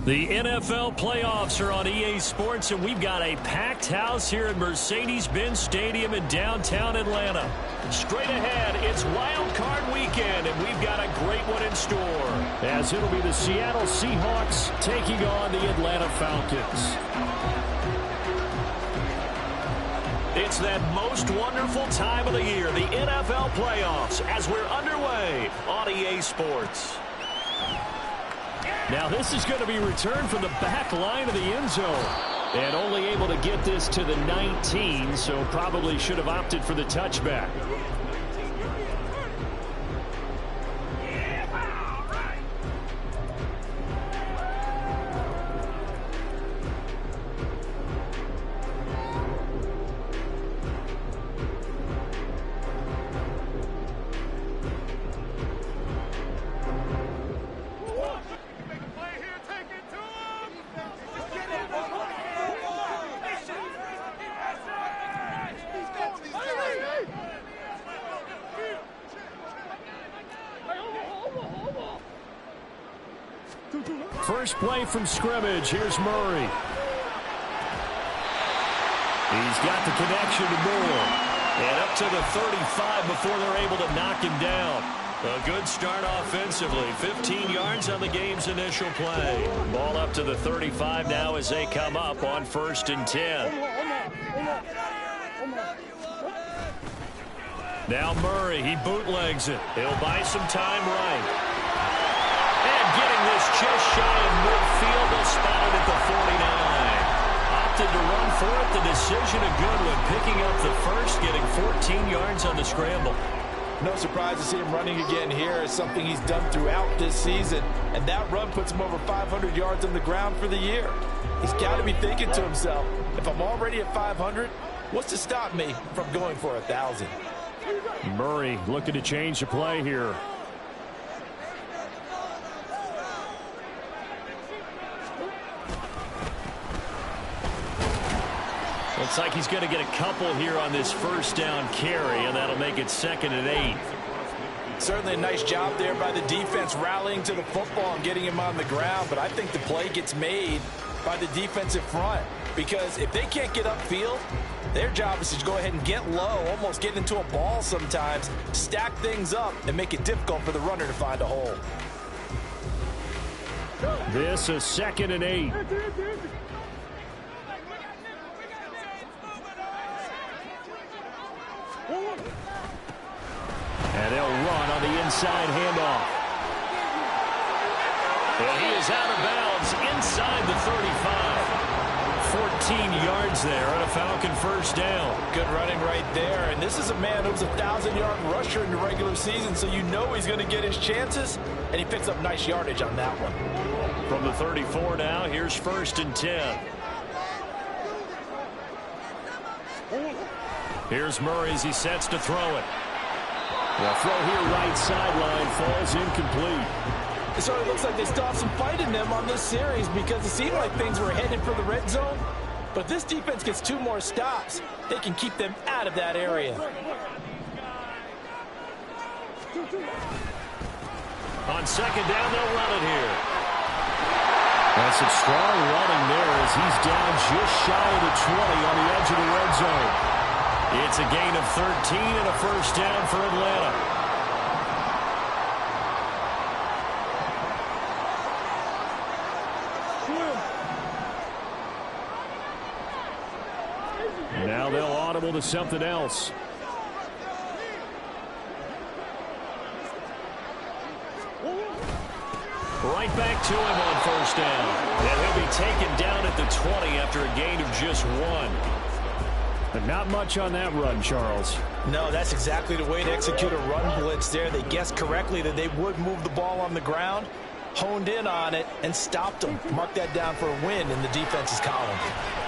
The NFL playoffs are on EA Sports, and we've got a packed house here at Mercedes-Benz Stadium in downtown Atlanta. Straight ahead, it's Wild Card Weekend, and we've got a great one in store, as it'll be the Seattle Seahawks taking on the Atlanta Falcons. It's that most wonderful time of the year, the NFL playoffs, as we're underway on EA Sports. Now this is going to be returned from the back line of the end zone. And only able to get this to the 19, so probably should have opted for the touchback. First play from scrimmage. Here's Murray. He's got the connection to Moore. And up to the 35 before they're able to knock him down. A good start offensively. 15 yards on the game's initial play. Ball up to the 35 now as they come up on 1st and 10. Now Murray, he bootlegs it. He'll buy some time right. Getting this just shy of midfield, they'll spot it at the 49. Opted to run for it. The decision a good one. Picking up the first, getting 14 yards on the scramble. No surprise to see him running again here. It's something he's done throughout this season. And that run puts him over 500 yards on the ground for the year. He's got to be thinking to himself, if I'm already at 500, what's to stop me from going for 1,000? Murray looking to change the play here. Looks like he's going to get a couple here on this first down carry, and that'll make it 2nd and 8. Certainly a nice job there by the defense rallying to the football and getting him on the ground, but I think the play gets made by the defensive front, because if they can't get upfield, their job is to go ahead and get low, almost get into a ball sometimes, stack things up, and make it difficult for the runner to find a hole. This is 2nd and 8. And they'll run on the inside handoff. And he is out of bounds inside the 35. 14 yards there on a Falcon first down. Good running right there. And this is a man who's a 1,000-yard rusher in the regular season, so you know he's going to get his chances, and he picks up nice yardage on that one. From the 34 now, here's 1st and 10. Here's Murray as he sets to throw it. The throw here right sideline falls incomplete. It sort of looks like they still have some fight in them on this series, because it seemed like things were headed for the red zone. But this defense gets 2 more stops. They can keep them out of that area. On 2nd down, they'll run it here. That's some strong running there as he's down just shy of the 20 on the edge of the red zone. It's a gain of 13 and a first down for Atlanta. Now they'll audible to something else. Right back to him on 1st down. And he'll be taken down at the 20 after a gain of just 1. But not much on that run, Charles. No, that's exactly the way to execute a run blitz there. They guessed correctly that they would move the ball on the ground, honed in on it, and stopped them. Mark that down for a win in the defense's column.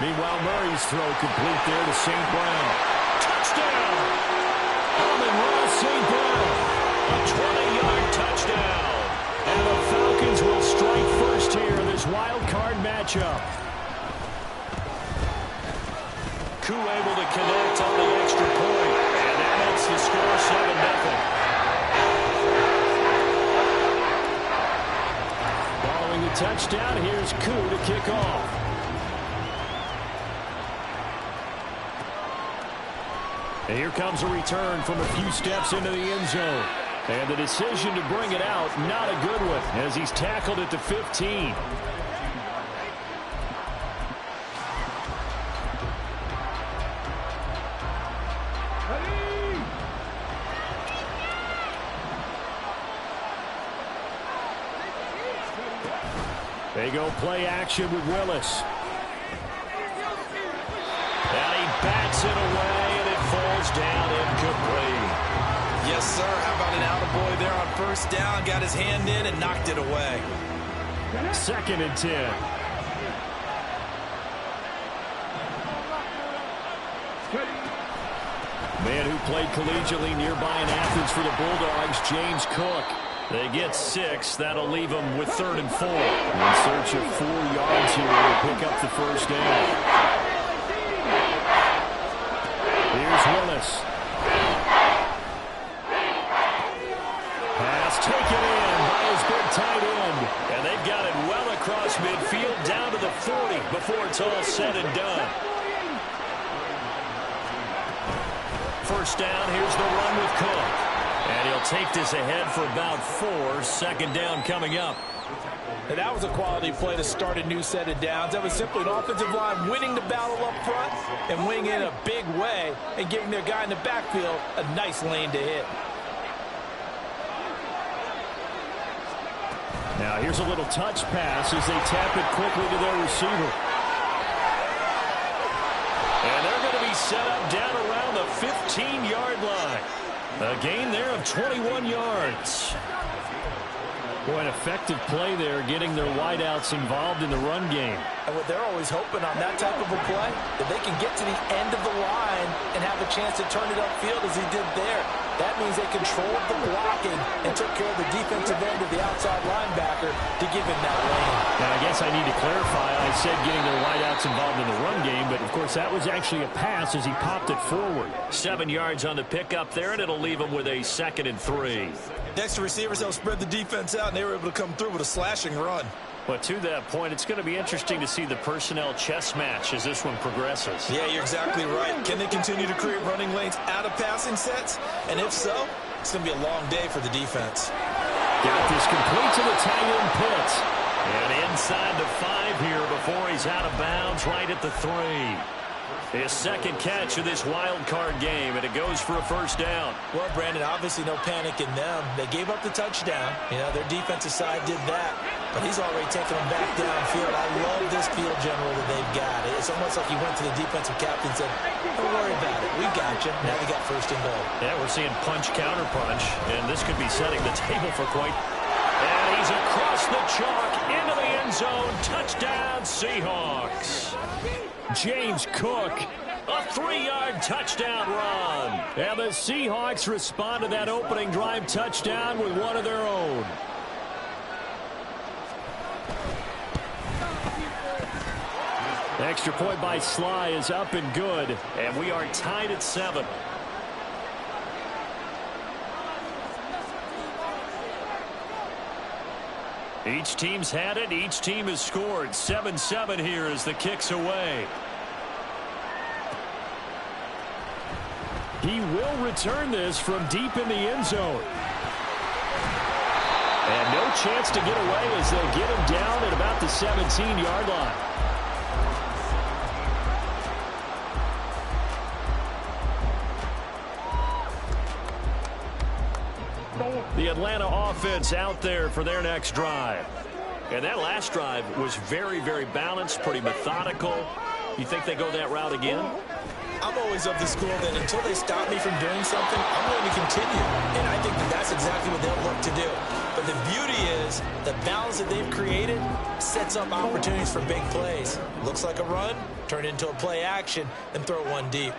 Meanwhile, Murray's throw complete there to St. Brown. Touchdown! Amon-Ra St. Brown. A 20-yard touchdown. And the Falcons will strike first here in this wild card matchup. Koo able to connect on the extra point, and that makes the score 7-0. Following the touchdown. Here's Koo to kick off. And here comes a return from a few steps into the end zone. And the decision to bring it out, not a good one, as he's tackled at the 15. They go play action with Willis. And he bats it away, and it falls down incomplete. Yes, sir. How about an attaboy there on first down? Got his hand in and knocked it away. 2nd and 10. Man who played collegiately nearby in Athens for the Bulldogs, James Cook. They get 6. That'll leave them with 3rd and 4. In search of 4 yards here to pick up the first down. Here's Willis. Pass taken in by his big tight end. And they've got it well across midfield down to the 40 before it's all said and done. First down, here's the run with Cook. And he'll take this ahead for about 4. 2nd down coming up. And that was a quality play to start a new set of downs. That was simply an offensive line winning the battle up front and winning in a big way and giving their guy in the backfield a nice lane to hit. Now here's a little touch pass as they tap it quickly to their receiver. And they're going to be set up down around the 15-yard line. A gain there of 21 yards. Boy, an effective play there, getting their wideouts involved in the run game. And what they're always hoping on that type of a play, that they can get to the end of the line and have a chance to turn it upfield as he did there. That means they controlled the blocking and took care of the defensive end of the outside linebacker to give him that lane. Now, I guess I need to clarify. I said getting their wideouts involved in the run game, but, of course, that was actually a pass as he popped it forward. 7 yards on the pickup there, and it'll leave him with a 2nd and 3. Next to receivers, they'll spread the defense out, and they were able to come through with a slashing run. But to that point, it's going to be interesting to see the personnel chess match as this one progresses. Yeah, you're exactly right. Can they continue to create running lanes out of passing sets? And if so, it's going to be a long day for the defense. Got this complete to the tight end Pitts. And inside the 5 here before he's out of bounds right at the 3. His 2nd catch of this wild card game, and it goes for a first down. Well, Brandon, obviously no panic in them. They gave up the touchdown. You know, their defensive side did that. But he's already taken them back downfield. I love this field general that they've got. It's almost like he went to the defensive captain and said, don't worry about it. We got you. Now they got 1st and goal. Yeah, we're seeing punch, counter punch, and this could be setting the table for quite... And he's across the chalk into the end zone. Touchdown, Seahawks. James Cook, a 3-yard touchdown run. And the Seahawks respond to that opening drive touchdown with one of their own. Extra point by Sly is up and good, and we are tied at 7. Each team's had it. Each team has scored. 7-7 here as the kick's away. He will return this from deep in the end zone. And no chance to get away as they get him down at about the 17-yard line. The Atlanta offense out there for their next drive. And that last drive was very, very balanced, pretty methodical. You think they go that route again? I'm always of the school that until they stop me from doing something, I'm going to continue. And I think that that's exactly what they'll look to do. But the beauty is the balance that they've created sets up opportunities for big plays. Looks like a run, turn it into a play action, and throw one deep.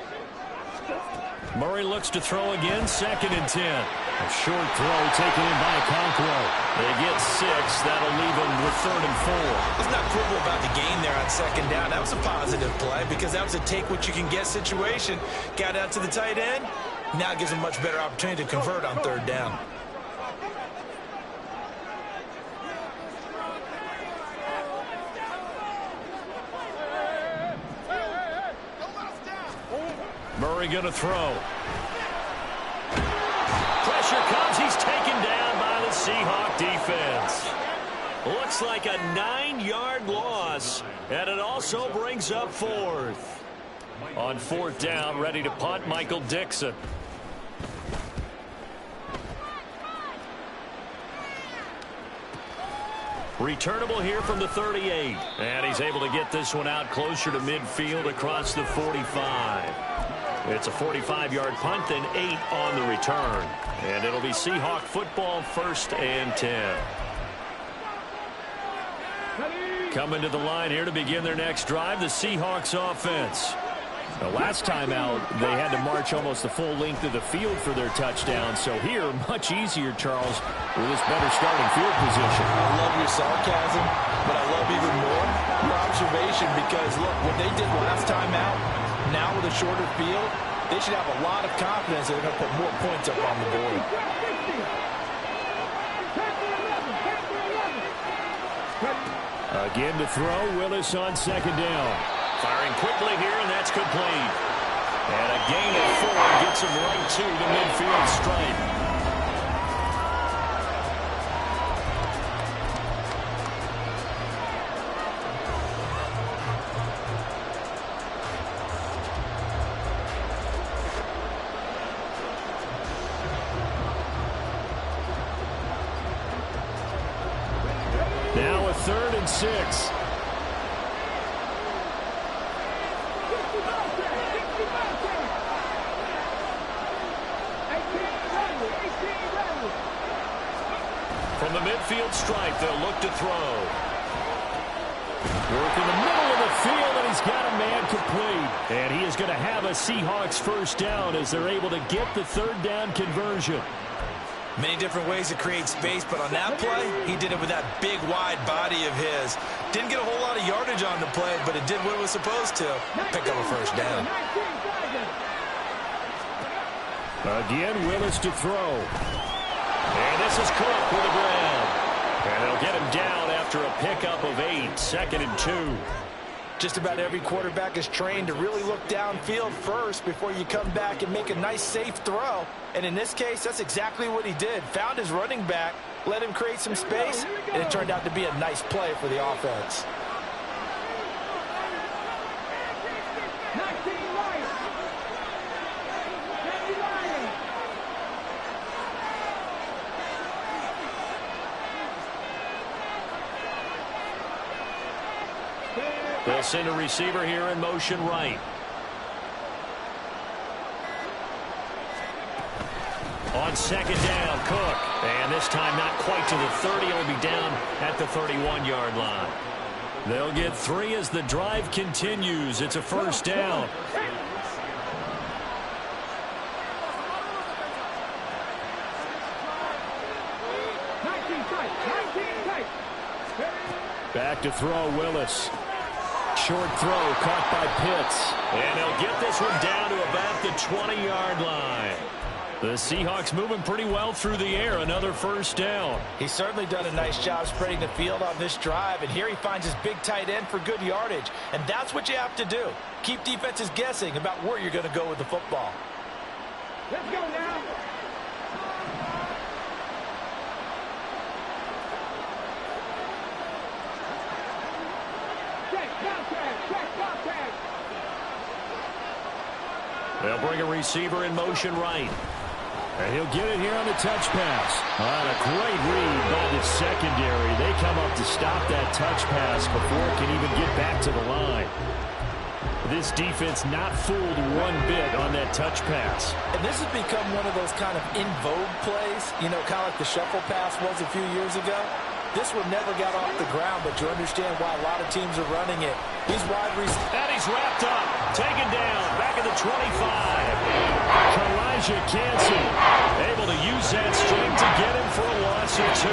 Murray looks to throw again, 2nd and 10. A short throw taken in by Okonkwo. They get 6. That'll leave them with 3rd and 4. Let's not quibble about the gain there on 2nd down. That was a positive play because that was a take-what-you-can-get situation. Got out to the tight end. Now it gives them a much better opportunity to convert on 3rd down. Murray going to throw. Pressure comes. He's taken down by the Seahawk defense. Looks like a 9-yard loss, and it also brings up 4th. On 4th down, ready to punt, Michael Dixon. Returnable here from the 38. And he's able to get this one out closer to midfield across the 45. It's a 45-yard punt, then 8 on the return. And it'll be Seahawk football, 1st and 10. Coming to the line here to begin their next drive, the Seahawks offense. The last time out, they had to march almost the full length of the field for their touchdown. So here, much easier, Charles, with this better starting field position. I love your sarcasm, but I love even more your observation because, look, what they did last time out, now with a shorter field, they should have a lot of confidence they're going to put more points up on the board. Again to throw, Willis on 2nd down. Firing quickly here, and that's complete. And a gain of 4 gets him right to the midfield stripe. Now a 3rd and 6. From the midfield stripe, they'll look to throw. Work in the middle of the field, and he's got a man complete. And he is going to have a Seahawks 1st down as they're able to get the 3rd down conversion. Many different ways to create space, but on that play, he did it with that big, wide body of his. Didn't get a whole lot of yardage on the play, but it did what it was supposed to. Pick up a 1st down. Again, Willis to throw. And this is Cook with the grab. And they'll get him down after a pickup of 8, 2nd and 2. Just about every quarterback is trained to really look downfield first before you come back and make a nice, safe throw. And in this case, that's exactly what he did. Found his running back, let him create some space, and it turned out to be a nice play for the offense. They'll send a receiver here in motion right. On 2nd down, Cook. And this time not quite to the 30. He'll be down at the 31-yard line. They'll get 3 as the drive continues. It's a 1st down. Back to throw, Willis. Short throw caught by Pitts. And they'll get this one down to about the 20-yard line. The Seahawks moving pretty well through the air. Another 1st down. He's certainly done a nice job spreading the field on this drive. And here he finds his big tight end for good yardage. And that's what you have to do. Keep defenses guessing about where you're going to go with the football. Let's go now. They'll bring a receiver in motion right. And he'll get it here on the touch pass. On a great read by the secondary. They come up to stop that touch pass before it can even get back to the line. This defense not fooled one bit on that touch pass. And this has become one of those kind of in vogue plays, you know, kind of like the shuffle pass was a few years ago. This one never got off the ground, but you understand why a lot of teams are running it. These wide receivers. And he's wrapped up, taken down, back at the 25. Elijah Canson able to use that strength to get him for a loss of 2.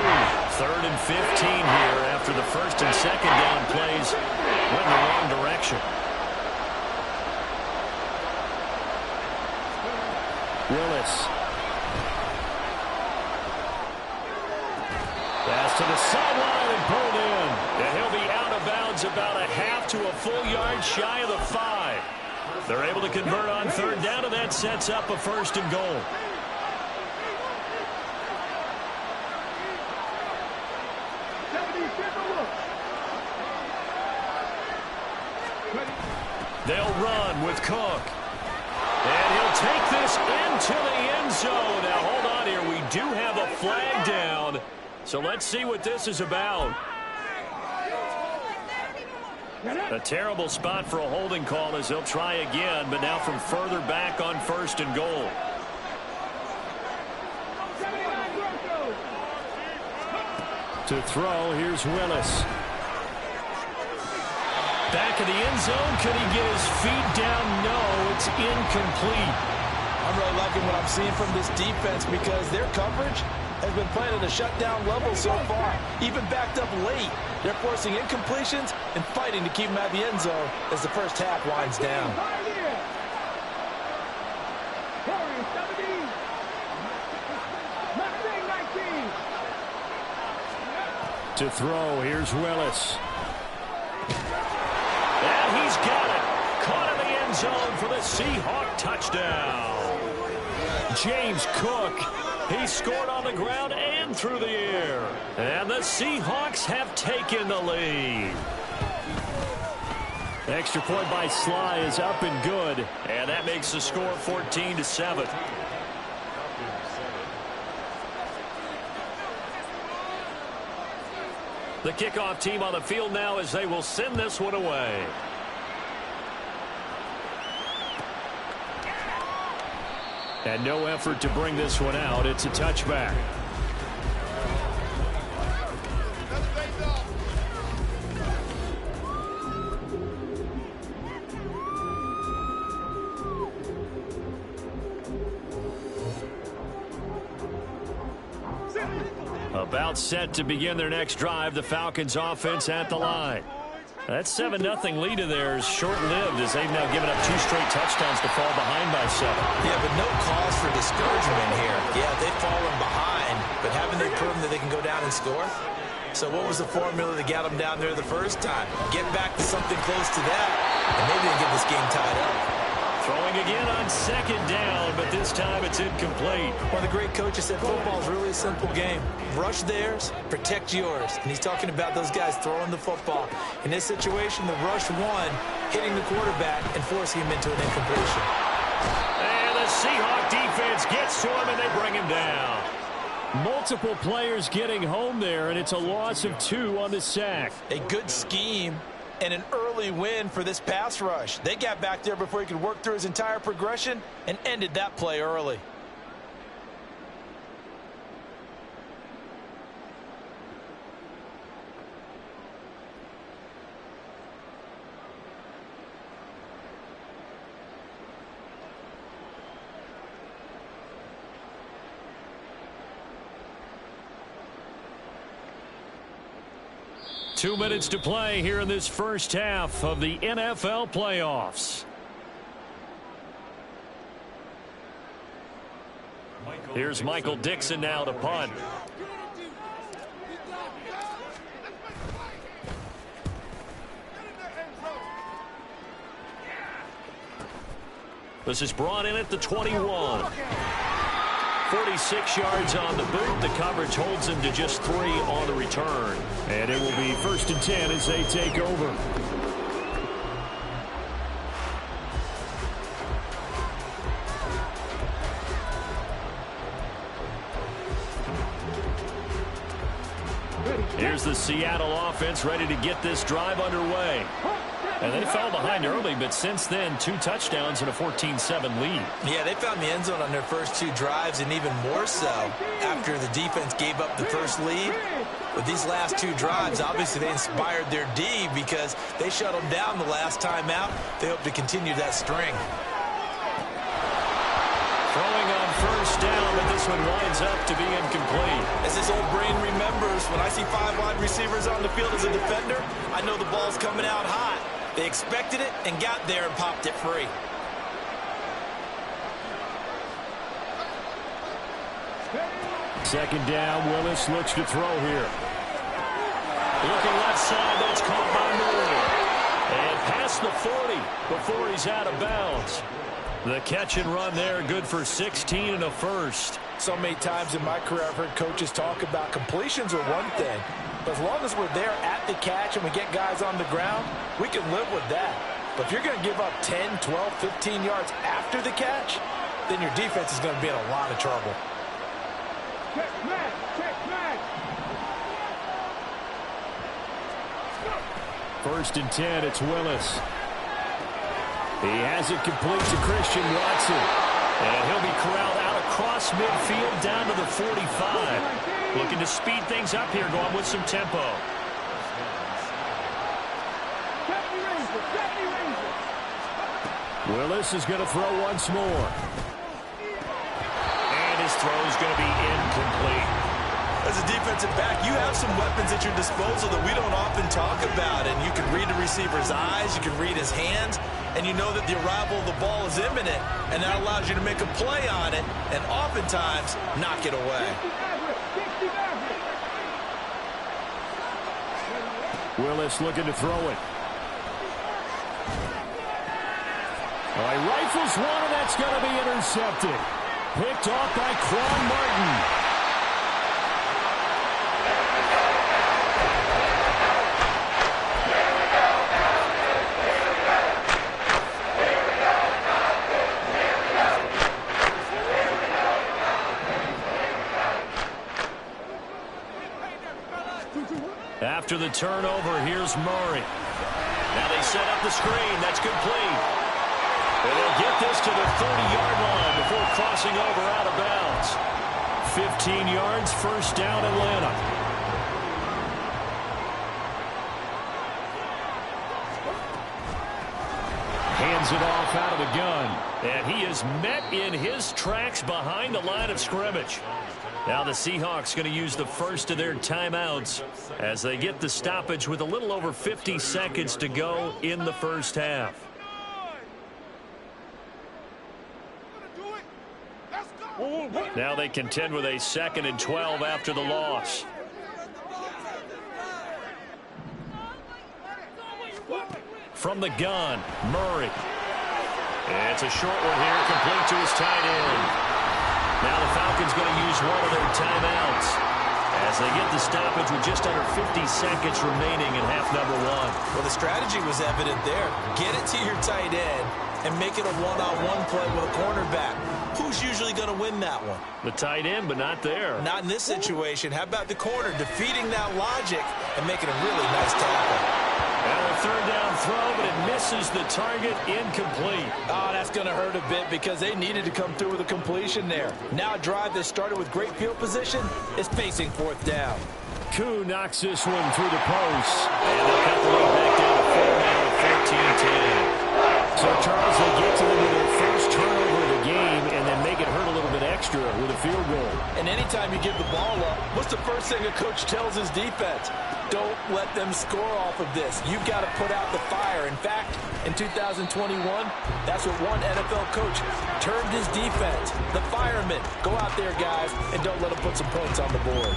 3rd and 15 here after the 1st and 2nd down plays went in the wrong direction. Willis. Pass to the sideline and pulled in. And he'll be out of bounds about a half to a full yard shy of the 5. They're able to convert on third down, and that sets up a 1st and goal. They'll run with Cook. And he'll take this into the end zone. Now, hold on here. We do have a flag down. So let's see what this is about. A terrible spot for a holding call as he'll try again, but now from further back on 1st and goal. To throw, here's Willis. Back in the end zone. Could he get his feet down? No, it's incomplete. I'm really liking what I'm seeing from this defense because their coverage has been playing at a shutdown level so far. Even backed up late, they're forcing incompletions and fighting to keep them out of the end zone as the first half winds down. To throw, here's Willis. And he's got it. Caught in the end zone for the Seahawk touchdown. James Cook. He scored on the ground and through the air. And the Seahawks have taken the lead. Extra point by Sly is up and good. And that makes the score 14-7. The kickoff team on the field now as they will send this one away. And no effort to bring this one out. It's a touchback. About set to begin their next drive. The Falcons offense at the line. That 7-0 lead of theirs short-lived as they've now given up 2 straight touchdowns to fall behind by 7. Yeah, but no cause for discouragement here. Yeah, they've fallen behind, but haven't they proven that they can go down and score? So what was the formula that got them down there the first time? Get back to something close to that, and maybe they can get this game tied up. Throwing again on 2nd down, but this time it's incomplete. One of the great coaches said football is really a simple game. Rush theirs, protect yours. And he's talking about those guys throwing the football. In this situation, the rush won, hitting the quarterback and forcing him into an incompletion. And the Seahawk defense gets to him, and they bring him down. Multiple players getting home there, and it's a loss of 2 on the sack. A good scheme and an early win for this pass rush. They got back there before he could work through his entire progression and ended that play early. Two minutes to play here in this first half of the NFL playoffs. Here's Michael Dixon now to punt. This is brought in at the 21. 46 yards on the boot. The coverage holds him to just 3 on the return. And it will be 1st and 10 as they take over. Here's the Seattle offense ready to get this drive underway. And they fell behind early, but since then, 2 touchdowns and a 14-7 lead. Yeah, they found the end zone on their first 2 drives, and even more so after the defense gave up the first lead. With these last 2 drives, obviously they inspired their D because they shut them down the last time out. They hope to continue that string. Throwing on 1st down, but this one winds up to be incomplete. As his old brain remembers, when I see 5 wide receivers on the field as a defender, I know the ball's coming out hot. They expected it and got there and popped it free. Second down, Willis looks to throw here. Looking left side, that's caught by Moore. And past the 40. before he's out of bounds. The catch and run there, good for 16 and a first. So many times in my career I've heard coaches talk about completions are one thing, but as long as we're there at the catch and we get guys on the ground, we can live with that. But if you're going to give up 10, 12, 15 yards after the catch, then your defense is going to be in a lot of trouble. Check match, check match. First and 10, it's Willis. He has it complete to Christian Watson. And he'll be corralled out across midfield down to the 45. Looking to speed things up here, going with some tempo. Willis is going to throw once more. And his throw is going to be incomplete. As a defensive back, you have some weapons at your disposal that we don't often talk about. And you can read the receiver's eyes, you can read his hands, and you know that the arrival of the ball is imminent, and that allows you to make a play on it and oftentimes knock it away. Willis looking to throw it. All right, rifles one, and that's going to be intercepted. Picked off by Quan Martin. After the turnover, here's Murray. Now they set up the screen. That's complete. And they'll get this to the 30-yard line before crossing over out of bounds. 15 yards, first down, Atlanta. Hands it off out of the gun. And he is met in his tracks behind the line of scrimmage. Now the Seahawks going to use the first of their timeouts as they get the stoppage with a little over 50 seconds to go in the first half. Now they contend with a 2nd and 12 after the loss. From the gun, Murray. It's a short one here, complete to his tight end. Now the Falcons going to use one of their timeouts as they get the stoppage with just under 50 seconds remaining in half number one. Well, the strategy was evident there. Get it to your tight end and make it a one-on-one play with a cornerback. Who's usually going to win that one? The tight end, but not there. Not in this situation. How about the corner defeating that logic and making a really nice tackle? And a third down throw, but it misses the target, incomplete. Oh, that's going to hurt a bit because they needed to come through with a completion there. Now a drive that started with great field position is facing 4th down. Koo knocks this one through the post. And they'll cut the lead back down to 4 now at 14-10. So, Charles, they get to them with their first turnover of the game and then make it hurt a little bit extra with a field goal. And anytime you give the ball up, what's the first thing a coach tells his defense? Don't let them score off of this. You've got to put out the fire. In fact, in 2021, that's what one NFL coach termed his defense. The firemen. Go out there, guys, and don't let them put some points on the board.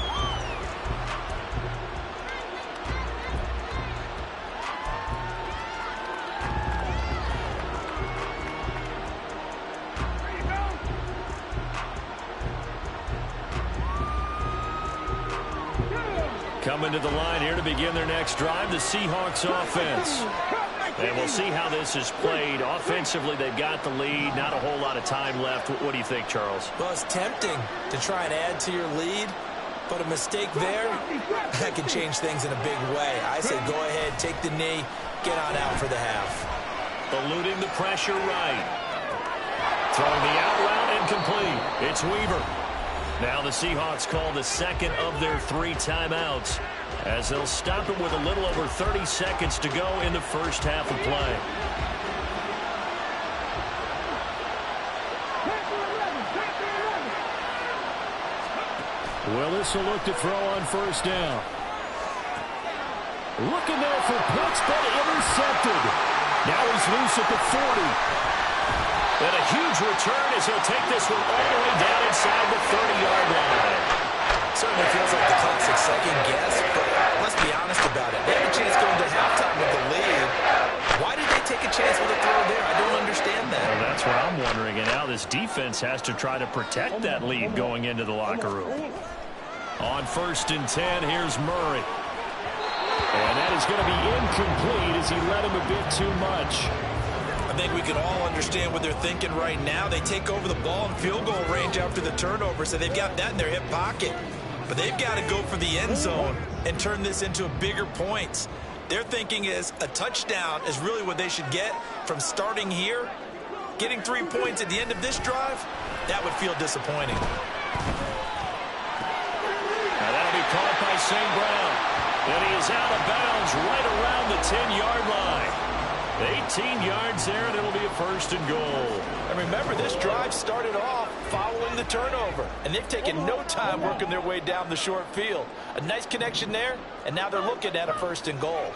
Coming to the line here to begin their next drive, the Seahawks offense. And we'll see how this is played. Offensively, they've got the lead. Not a whole lot of time left. What do you think, Charles? Well, it's tempting to try and add to your lead, but a mistake there, that can change things in a big way. I say go ahead, take the knee, get on out for the half. Eluding the pressure right. Throwing the out route incomplete. It's Weaver. Now the Seahawks call the second of their 3 timeouts as they'll stop it with a little over 30 seconds to go in the first half of play. Willis will look to throw on first down. Looking there for Pitts, but intercepted. Now he's loose at the 40. And a huge return as he'll take this one all the way down inside the 30-yard line. Certainly feels like the classic second guess, but let's be honest about it. They had a chance going to halftime with the lead. Why did they take a chance with a throw this defense has to try to protect that lead going into the locker room. On 1st and 10, here's Murray. And that is going to be incomplete as he led him a bit too much. I think we can all understand what they're thinking right now. They take over the ball in field goal range after the turnover, so they've got that in their hip pocket. But they've got to go for the end zone and turn this into bigger points. Their thinking is a touchdown is really what they should get from starting here. Getting 3 points at the end of this drive, that would feel disappointing. Now that'll be caught by St. Brown. And he is out of bounds right around the 10-yard line. 18 yards there, and it'll be a 1st and goal. And remember, this drive started off following the turnover, and they've taken no time working their way down the short field. A nice connection there, and now they're looking at a 1st and goal.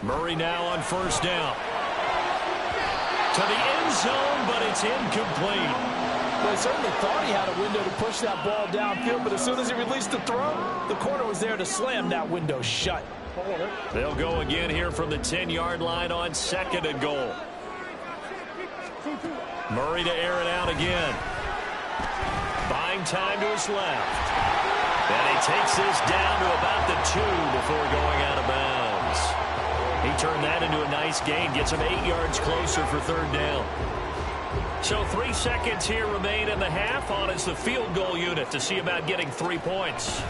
Murray now on 1st down. To the end zone, but it's incomplete. Well, he certainly thought he had a window to push that ball downfield, but as soon as he released the throw, the corner was there to slam that window shut. They'll go again here from the 10-yard line on 2nd and goal. Murray to air it out again. Buying time to his left. And he takes this down to about the 2 before going out of bounds. He turned that into a nice gain, gets him 8 yards closer for 3rd down. So 3 seconds here remain in the half on as the field goal unit to see about getting 3 points.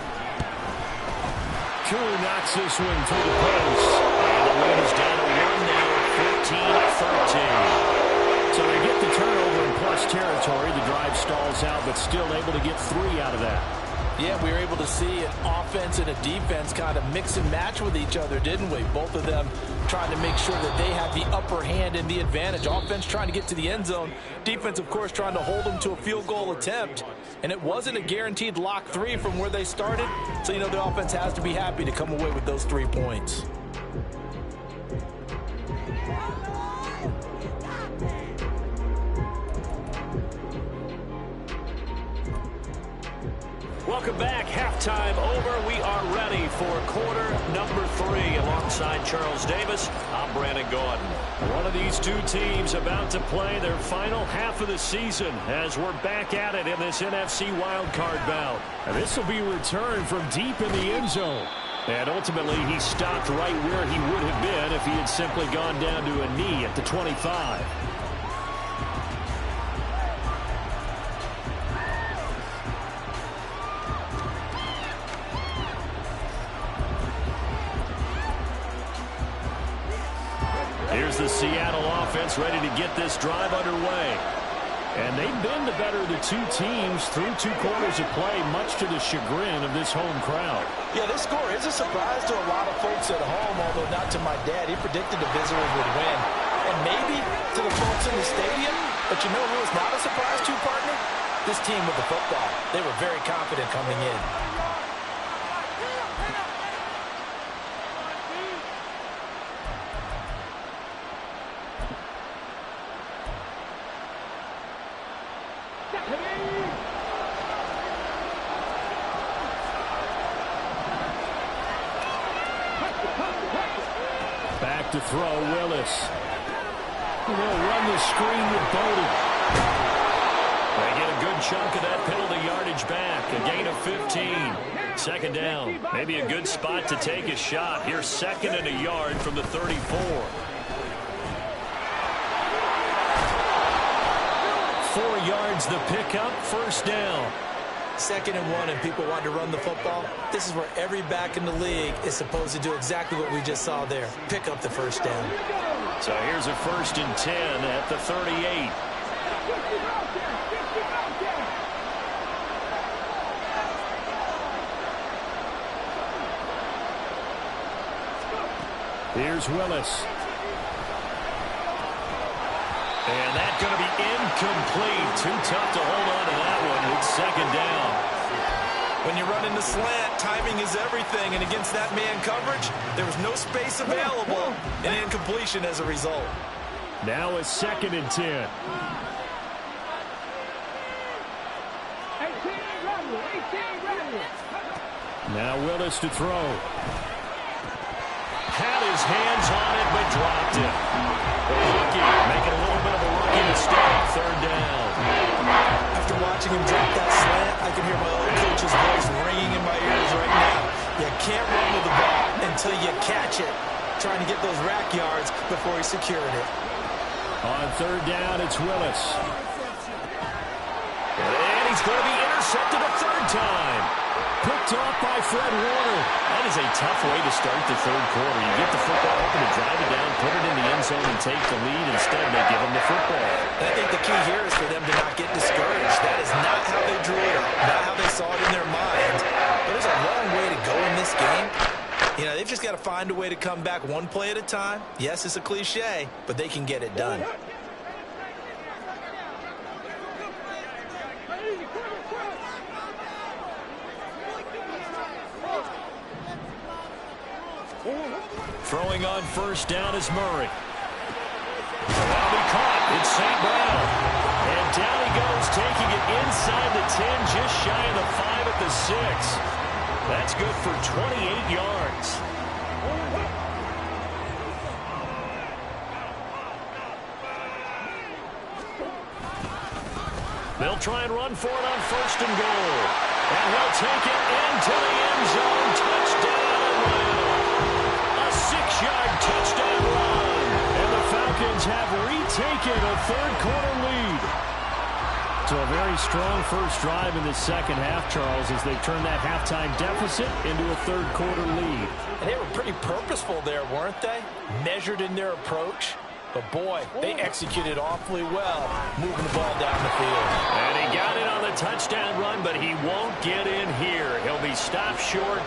Koo knocks this one through the post. And the lead is down to 1 now, 14-13. So they get the turnover in plus territory. The drive stalls out, but still able to get 3 out of that. Yeah, we were able to see an offense and a defense kind of mix and match with each other, didn't we? Both of them trying to make sure that they have the upper hand and the advantage. Offense trying to get to the end zone. Defense, of course, trying to hold them to a field goal attempt. And it wasn't a guaranteed lock 3 from where they started. So, you know, the offense has to be happy to come away with those 3 points. Welcome back. Halftime over. We are ready for quarter number 3. Alongside Charles Davis, I'm Brandon Gaudin. One of these two teams about to play their final half of the season as we're back at it in this NFC wildcard bout. And this will be returned from deep in the end zone. And ultimately, he stopped right where he would have been if he had simply gone down to a knee at the 25. Here's the Seattle offense ready to get this drive underway. And they've been the better of the two teams through 2 quarters of play, much to the chagrin of this home crowd. Yeah, this score is a surprise to a lot of folks at home, although not to my dad. He predicted the visitors would win. And maybe to the folks in the stadium, but you know who was not a surprise to, partner? This team with the football. They were very confident coming in. Back to throw, Willis. And they'll run the screen with Bowden. They get a good chunk of that penalty yardage back. A gain of 15. 2nd down. Maybe a good spot to take a shot. Here's 2nd and a yard from the 34. 4 yards the pickup. 1st down. 2nd and 1 and people want to run the football. This is where every back in the league is supposed to do exactly what we just saw there. Pick up the 1st down. So here's a 1st and 10 at the 38. Here's Willis. And that's going to be incomplete. Too tough to hold on to that one. It's 2nd down. When you run in the slant, timing is everything. And against that man coverage, there was no space available. And incompletion as a result. Now it's 2nd and 10. Now Willis to throw. Had his hands on it, but dropped it. The rookie making a little bit of a rookie mistake. 3rd down. watching him drop that slant, I can hear my old coach's voice ringing in my ears right now. You can't run with the ball until you catch it. Trying to get those rack yards before he secured it. On third down, it's Willis. And he's going to be intercepted a third time. Picked off by Fred Warner. That is a tough way to start the third quarter. You get the football open to drive it down, put it in the end zone, and take the lead. Instead, they give him the football. And I think the key here is for them to not get discouraged. That is not how they drew it up, not how they saw it in their minds. But there's a long way to go in this game. You know, they've just got to find a way to come back one play at a time. Yes, it's a cliche, but they can get it done. Throwing on first down is Murray. Now be caught. It's St. Brown. And down he goes, taking it inside the 10, just shy of the 5 at the 6. That's good for 28 yards. They'll try and run for it on first and goal. And he'll take it into the end zone. Touchdown, Atlanta. A 6-yard touchdown run. And the Falcons have retaken a third-quarter lead. So a very strong first drive in the second half, Charles, as they turn that halftime deficit into a third-quarter lead. And they were pretty purposeful there, weren't they? Measured in their approach. But, boy, they executed awfully well, moving the ball down the field. And he got it on the touchdown run, but he won't get in here. He'll be stopped short,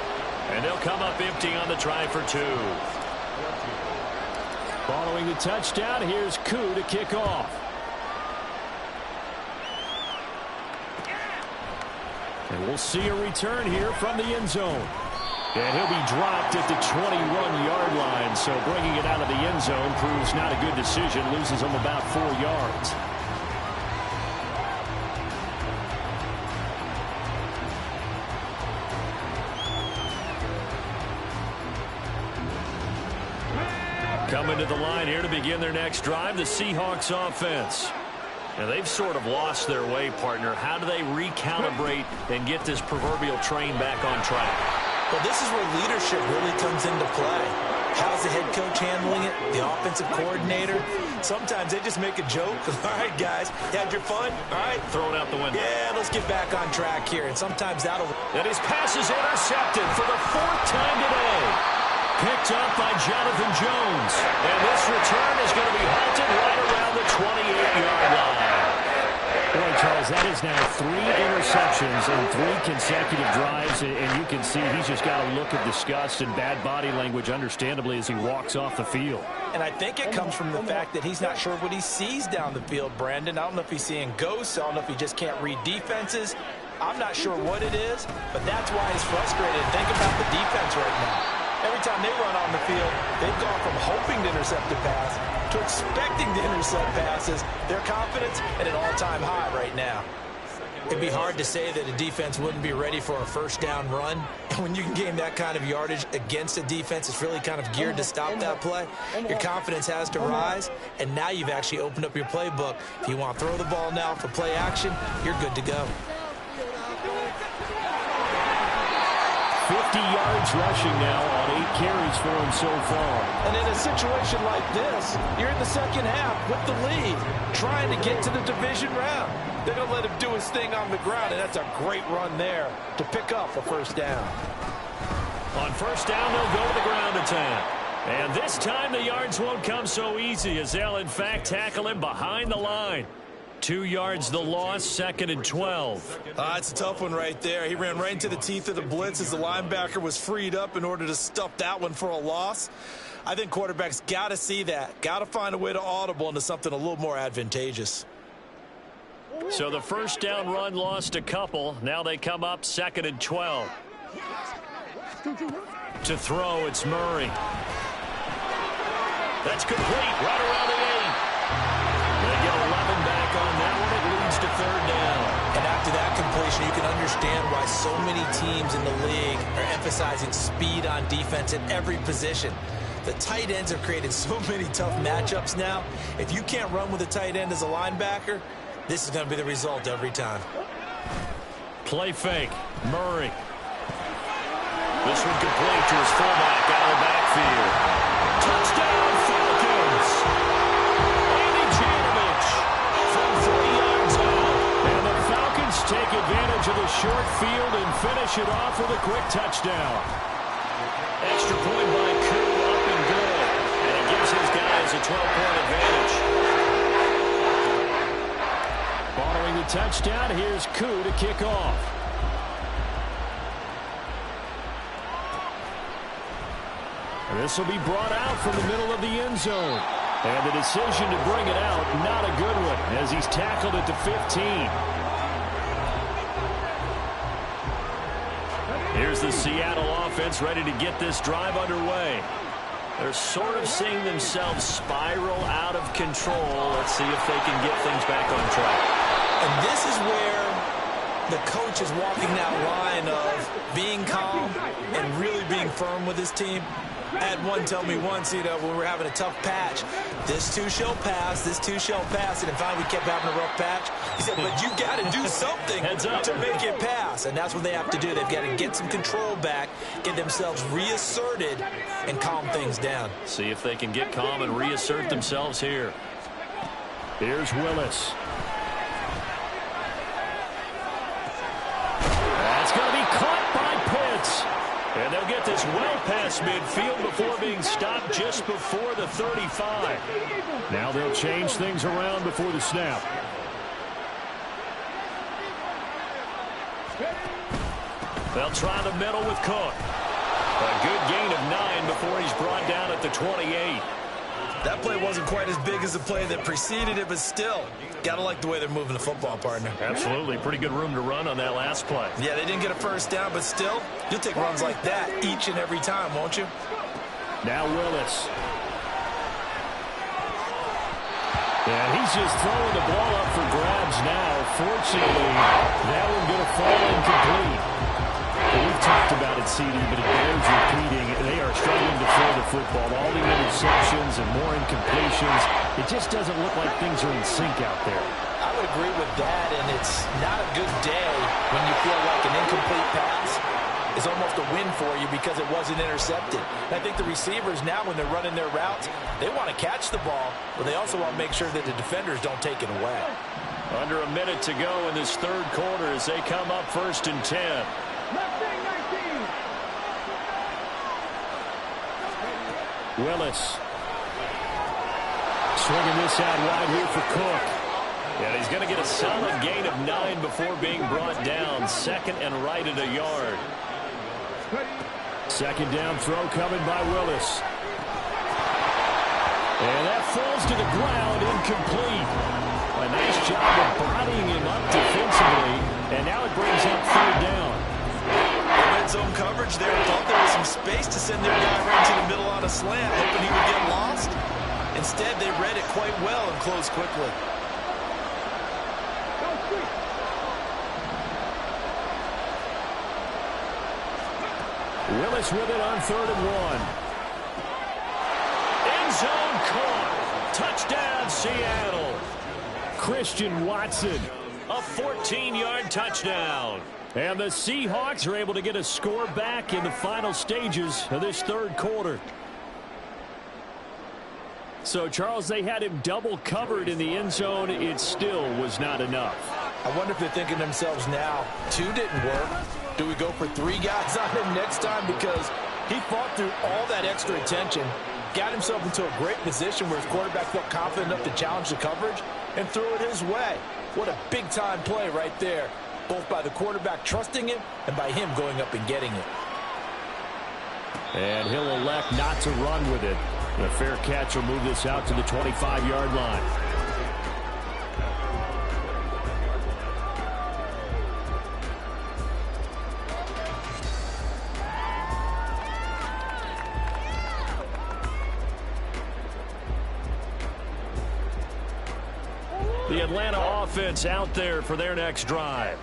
and they'll come up empty on the try for 2. Following the touchdown, here's Koo to kick off. And we'll see a return here from the end zone. And he'll be dropped at the 21-yard line, so bringing it out of the end zone proves not a good decision, loses him about 4 yards. Coming to the line here to begin their next drive, the Seahawks offense. And they've sort of lost their way, partner. How do they recalibrate and get this proverbial train back on track? Well, this is where leadership really comes into play. How's the head coach handling it? The offensive coordinator? Sometimes they just make a joke. All right, guys, you had your fun? All right. Throw it out the window. Yeah, let's get back on track here. And sometimes that'll... And his pass is intercepted for the 4th time today. Picked up by Jonathan Jones. And this return is going to be halted right around the 28-yard line. Boy, Charles, that is now 3 interceptions in 3 consecutive drives, and you can see he's just got a look of disgust and bad body language, understandably, as he walks off the field. And I think it comes from the fact that he's not sure what he sees down the field, Brandon. I don't know if he's seeing ghosts. I don't know if he just can't read defenses. I'm not sure what it is, but that's why he's frustrated. Think about the defense right now. Every time they run on the field, they've gone from hoping to intercept a pass to expecting to intercept passes. Their confidence at an all-time high right now. It'd be hard to say that a defense wouldn't be ready for a first down run. When you can gain that kind of yardage against a defense, it's really kind of geared to stop that play. Your confidence has to rise, and now you've actually opened up your playbook. If you want to throw the ball now for play action, you're good to go. 50 yards rushing now on 8 carries for him so far. And in a situation like this, you're in the second half with the lead, trying to get to the division round. They're going to let him do his thing on the ground, and that's a great run there to pick up a first down. On first down, they'll go to the ground attack. And this time the yards won't come so easy, as they'll in fact tackle him behind the line. 2 yards the loss, 2nd and 12. It's a tough one right there. He ran right into the teeth of the blitz as the linebacker was freed up in order to stuff that one for a loss. I think quarterbacks got to see that. Got to find a way to audible into something a little more advantageous. So the first down run lost a couple. Now they come up 2nd and 12. To throw, it's Murray. That's complete right around the 8. They get 11 back on that one. It leads to 3rd down. And after that completion, you can understand why so many teams in the league are emphasizing speed on defense at every position. The tight ends have created so many tough matchups now. If you can't run with a tight end as a linebacker, this is going to be the result every time. Play fake. Murray. This one complete to his fullback out of the backfield. Touchdown, Falcons! Andy Janovich from 40 yards out. And the Falcons take advantage of the short field and finish it off with a quick touchdown. Extra point by Koo, up and good. And it gives his guys a 12-point advantage. Following the touchdown, here's Koo to kick off. And this will be brought out from the middle of the end zone. And the decision to bring it out, not a good one, as he's tackled at the 15. Here's the Seattle offense ready to get this drive underway. They're sort of seeing themselves spiral out of control. Let's see if they can get things back on track. And this is where the coach is walking that line of being calm and really being firm with his team. I had one tell me once, when we were having a tough patch, this too shall pass, this too shall pass, and finally we kept having a rough patch. He said, but you got to do something to make it pass, and that's what they have to do. They've got to get some control back, get themselves reasserted, and calm things down. See if they can get calm and reassert themselves here. Here's Willis. That's going to be caught by Pitts. And they'll get this well past midfield before being stopped just before the 35. Now they'll change things around before the snap. They'll try the middle with Cook. A good gain of 9 before he's brought down at the 28. That play wasn't quite as big as the play that preceded it, but still, got to like the way they're moving the football, partner. Absolutely. Pretty good room to run on that last play. Yeah, they didn't get a first down, but still, you'll take runs like that each and every time, won't you? Now Willis. And he's just throwing the ball up for grabs now. Fortunately, that one going to fall incomplete. We've talked about it, CD, but it bears repeating. They are struggling to throw the football. All the interceptions and more incompletions. It just doesn't look like things are in sync out there. I would agree with that, and it's not a good day when you feel like an incomplete pass is almost a win for you because it wasn't intercepted. And I think the receivers now, when they're running their routes, they want to catch the ball, but they also want to make sure that the defenders don't take it away. Under a minute to go in this third quarter as they come up 1st and 10. Willis. Swinging this out wide here for Cook. And he's going to get a solid gain of 9 before being brought down. 2nd and right at a yard. 2nd down throw coming by Willis. And that falls to the ground, incomplete. A nice job of bodying him up defensively. And now it brings up 3rd down. Red zone coverage there. Thought there was some space to send their guy right to the middle on a slant, hoping he would get lost. Instead, they read it quite well and closed quickly. Willis with it on 3rd and 1. End zone caught. Touchdown, Seattle. Christian Watson, a 14-yard touchdown. And the Seahawks are able to get a score back in the final stages of this third quarter. So, Charles, they had him double covered in the end zone. It still was not enough. I wonder if they're thinking to themselves now, 2 didn't work. Do we go for 3 guys on him next time? Because he fought through all that extra attention, got himself into a great position where his quarterback felt confident enough to challenge the coverage and threw it his way. What a big-time play right there, both by the quarterback trusting him and by him going up and getting it. And he'll elect not to run with it. The fair catch will move this out to the 25-yard line. The Atlanta offense out there for their next drive.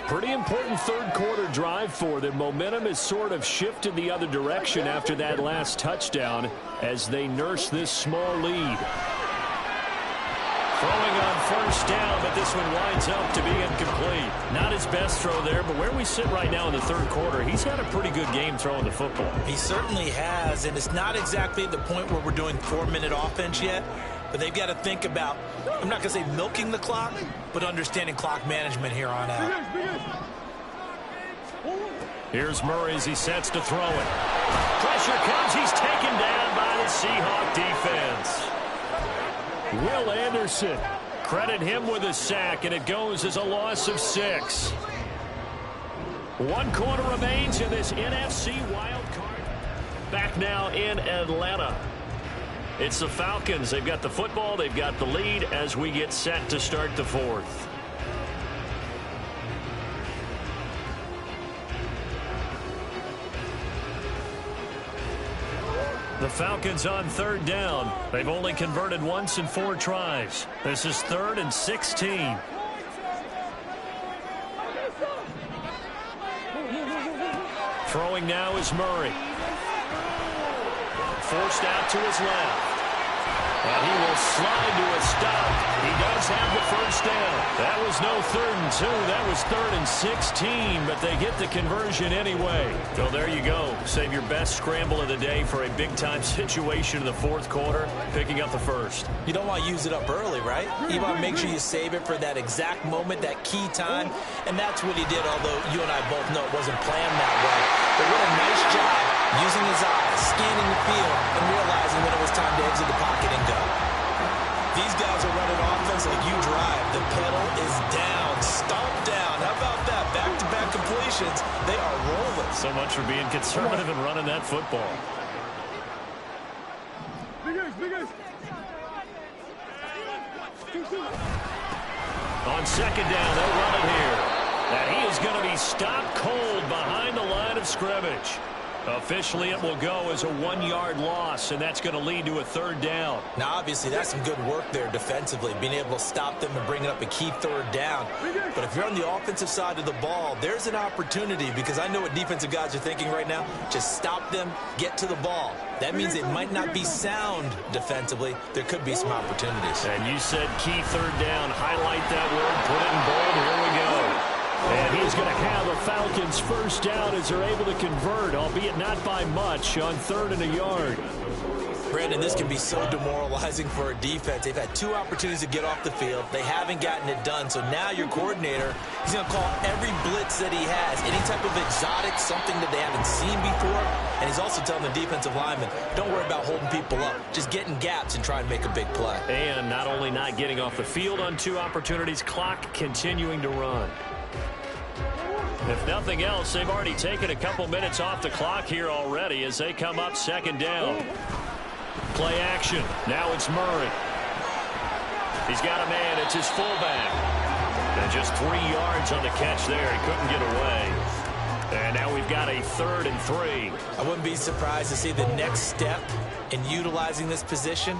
Pretty important third quarter drive for them. Momentum has sort of shifted the other direction after that last touchdown as they nurse this small lead. Throwing on first down, but this one winds up to be incomplete. Not his best throw there, but where we sit right now in the third quarter, he's had a pretty good game throwing the football. He certainly has, and it's not exactly at the point where we're doing 4-minute offense yet, but they've got to think about, I'm not going to say milking the clock, but understanding clock management here on out. Here's Murray as he sets to throw it. Pressure comes. He's taken down by the Seahawk defense. Will Anderson, credit him with a sack, and it goes as a loss of 6. 1 quarter remains in this NFC wild card. Back now in Atlanta. It's the Falcons. They've got the football. They've got the lead as we get set to start the fourth. The Falcons on third down. They've only converted once in 4 tries. This is 3rd and 16. Throwing now is Murray. Forced out to his left. And he will slide to a stop. He does have the first down. That was no 3rd and 2. That was 3rd and 16, but they get the conversion anyway. So there you go. Save your best scramble of the day for a big-time situation in the 4th quarter, picking up the first. You don't want to use it up early, right? You want to make sure you save it for that exact moment, that key time, and that's what he did, although you and I both know it wasn't planned that way. But what a nice job using his eyes, scanning the field, and realizing when it was time to exit the pocket and go. These guys are running offense like you drive. The pedal is down, stomp down. How about that? Back-to-back completions. They are rolling. So much for being conservative and running that football. On second down, they'll run it here. And he is going to be stopped cold behind the line of scrimmage. Officially, it will go as a 1-yard loss, and that's going to lead to a 3rd down. Now, obviously, that's some good work there defensively, being able to stop them and bringing up a key 3rd down. But if you're on the offensive side of the ball, there's an opportunity, because I know what defensive guys are thinking right now. Just stop them, get to the ball. That means it might not be sound defensively. There could be some opportunities. And you said key 3rd down. Highlight that word, put it in bold. Here we go. And he's going to have the Falcons first down as they're able to convert, albeit not by much, on 3rd and a yard. Brandon, this can be so demoralizing for a defense. They've had 2 opportunities to get off the field. They haven't gotten it done. So now your coordinator, he's going to call every blitz that he has, any type of exotic, something that they haven't seen before. And he's also telling the defensive lineman, don't worry about holding people up. Just get in gaps and try and make a big play. And not only not getting off the field on 2 opportunities, clock continuing to run. If nothing else, they've already taken a couple minutes off the clock here already as they come up second down. Play action. Now it's Murray. He's got a man. It's his fullback. And just 3 yards on the catch there. He couldn't get away. And now we've got a 3rd and 3. I wouldn't be surprised to see the next step in utilizing this position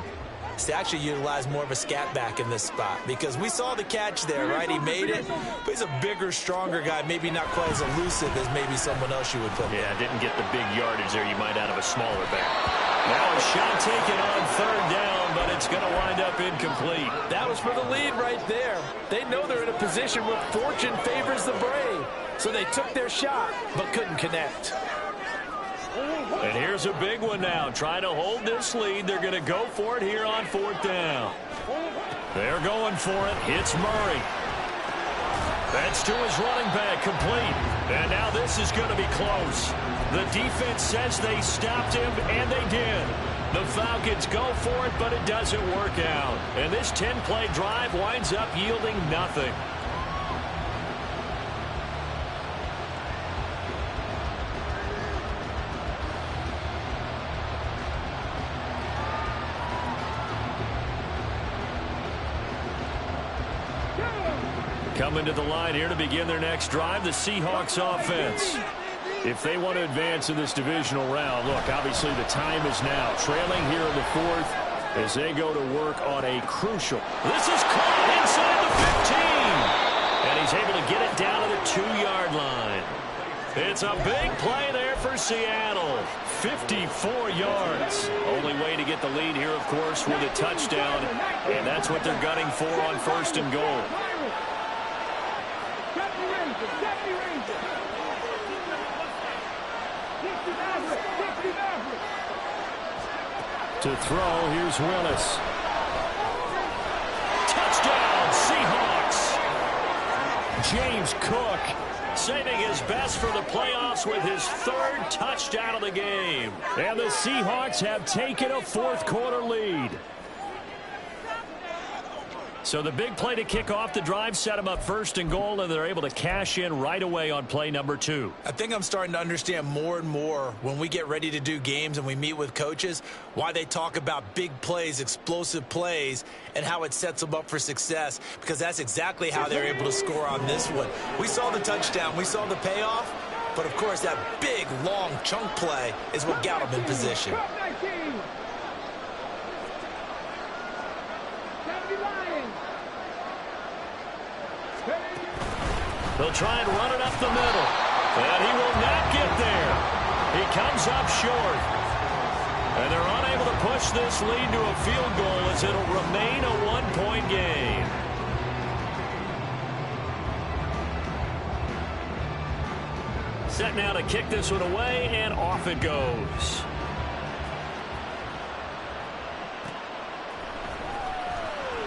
is to actually utilize more of a scat back in this spot, because we saw the catch there, right? He made it, but he's a bigger, stronger guy, maybe not quite as elusive as maybe someone else you would put there. Yeah, didn't get the big yardage there you might out of a smaller back. Now a shot taken on 3rd down, but it's going to wind up incomplete. That was for the lead right there. They know they're in a position where fortune favors the brave, so they took their shot but couldn't connect. And here's a big one now. Trying to hold this lead. They're going to go for it here on 4th down. They're going for it. Hits Murray. That's to his running back, complete. And now this is going to be close. The defense says they stopped him, and they did. The Falcons go for it, but it doesn't work out. And this 10-play drive winds up yielding nothing. Coming to the line here to begin their next drive, the Seahawks offense. If they want to advance in this divisional round, look, obviously the time is now. Trailing here in the 4th as they go to work on a crucial. This is caught inside the 15. And he's able to get it down to the 2-yard line. It's a big play there for Seattle. 54 yards. Only way to get the lead here, of course, with a touchdown. And that's what they're gunning for on 1st and goal. To throw, here's Willis. Touchdown, Seahawks. James Cook saving his best for the playoffs with his 3rd touchdown of the game. And the Seahawks have taken a 4th quarter lead. So the big play to kick off the drive set them up 1st and goal, and they're able to cash in right away on play number 2. I think I'm starting to understand more and more when we get ready to do games and we meet with coaches why they talk about big plays, explosive plays, and how it sets them up for success, because that's exactly how they're able to score on this one. We saw the touchdown. We saw the payoff. But, of course, that big, long chunk play is what got them in position. They'll try and run it up the middle. And he will not get there. He comes up short. And they're unable to push this lead to a field goal as it'll remain a 1-point game. Set now to kick this one away, and off it goes.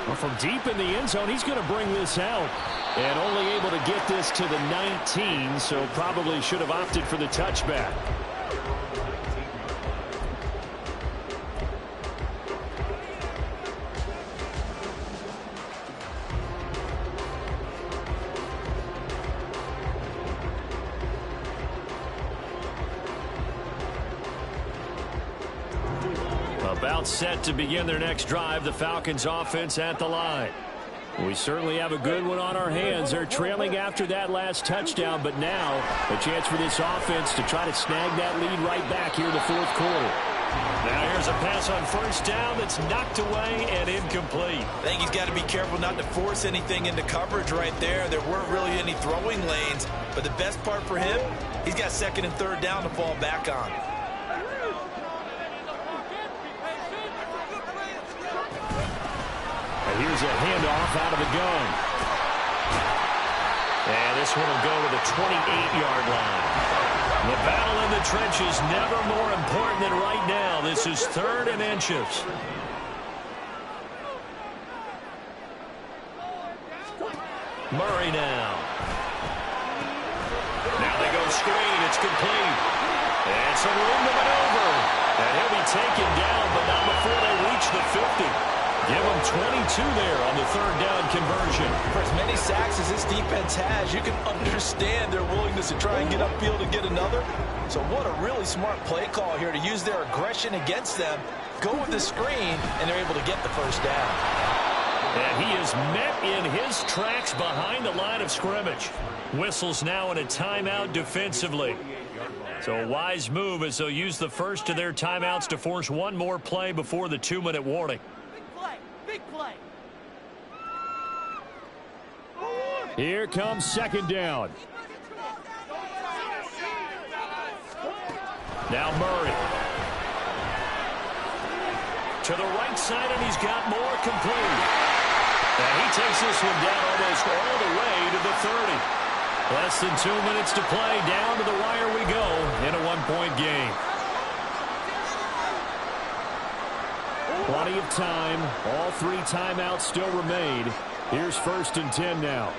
Well, from deep in the end zone, he's going to bring this out. And only able to get this to the 19, so probably should have opted for the touchback. About set to begin their next drive, the Falcons offense at the line. We certainly have a good one on our hands. They're trailing after that last touchdown, but now a chance for this offense to try to snag that lead right back here in the 4th quarter. Now here's a pass on 1st down that's knocked away and incomplete. I think he's got to be careful not to force anything into coverage right there. There weren't really any throwing lanes, but the best part for him, he's got 2nd and 3rd down to fall back on. Here's a handoff out of the gun. And this one will go to the 28-yard line. The battle in the trenches never more important than right now. This is 3rd and inches. Murray now. Now they go screen. It's complete. And some room to maneuver. And he'll be taken down, but not before they reach the 50. Give them 22 there on the 3rd down conversion. For as many sacks as this defense has, you can understand their willingness to try and get upfield and get another. So what a really smart play call here to use their aggression against them, go with the screen, and they're able to get the 1st down. And he is met in his tracks behind the line of scrimmage. Whistles now in a timeout defensively. So a wise move as they'll use the first of their timeouts to force one more play before the 2-minute warning. Big play. Here comes 2nd down. Now Murray. To the right side, and he's got more complete. And he takes this one down almost all the way to the 30. Less than 2 minutes to play. Down to the wire we go in a 1-point game. Plenty of time. All 3 timeouts still remain. Here's 1st and 10 now.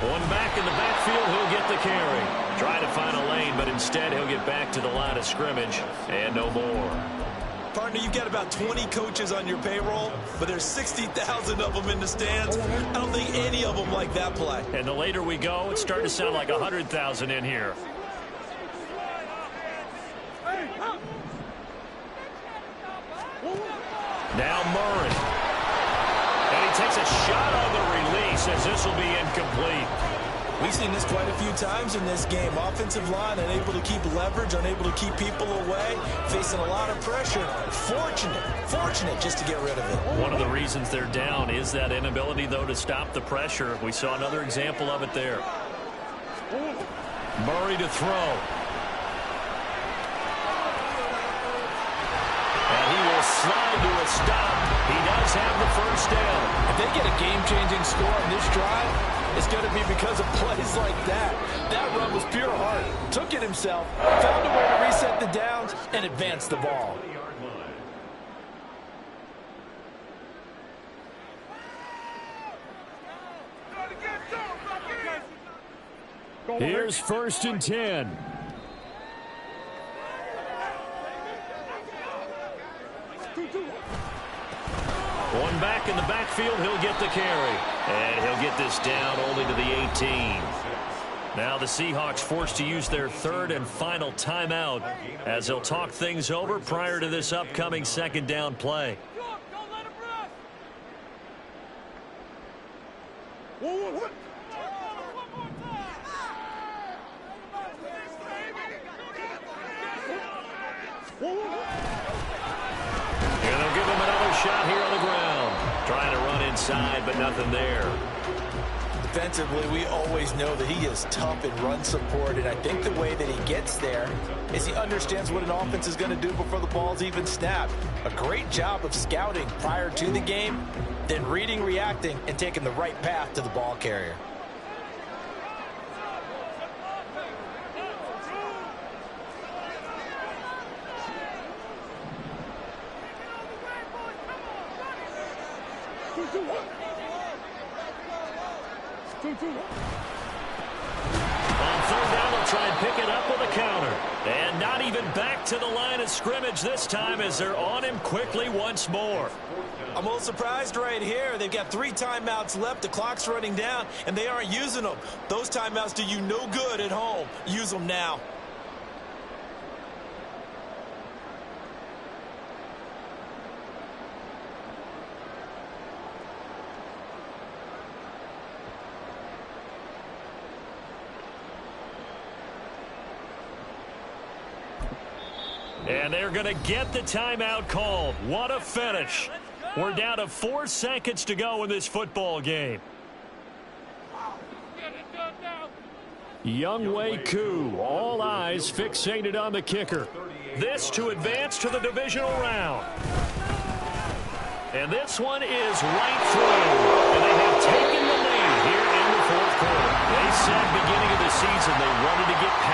One back in the backfield. He'll get the carry. Try to find a lane, but instead he'll get back to the line of scrimmage and no more. Partner, you've got about 20 coaches on your payroll, but there's 60,000 of them in the stands. I don't think any of them like that play. And the later we go, it's starting to sound like 100,000 in here. Now Murray. And he takes a shot on the release as this will be incomplete. We've seen this quite a few times in this game. Offensive line unable to keep leverage, unable to keep people away, facing a lot of pressure. Fortunate just to get rid of it. One of the reasons they're down is that inability, though, to stop the pressure. We saw another example of it there. Murray to throw. And he will slide to a stop. He does have the first down. If they get a game-changing score on this drive, it's going to be because of plays like that. That run was pure heart. Took it himself, found a way to reset the downs, and advance the ball. Here's 1st and 10. One back in the backfield, he'll get the carry. And he'll get this down only to the 18. Now the Seahawks forced to use their 3rd and final timeout as they'll talk things over prior to this upcoming 2nd down play. And they'll give him another shot here on the ground. Trying to run inside, but nothing there. Defensively, we always know that he is tough in run support, and I think the way that he gets there is he understands what an offense is going to do before the ball's even snapped. A great job of scouting prior to the game, then reading, reacting, and taking the right path to the ball carrier. On 3rd down, they'll try and pick it up with a counter. And not even back to the line of scrimmage this time as they're on him quickly once more. I'm a little surprised right here. They've got 3 timeouts left. The clock's running down, and they aren't using them. Those timeouts do you no good at home. Use them now. And they're going to get the timeout called. What a finish. We're down to 4 seconds to go in this football game. Younghoe Koo, all eyes fixated on the kicker. This to advance to the divisional round. And this one is right through. And they have taken the lead here in the 4th quarter. They said beginning of the season they wanted to get past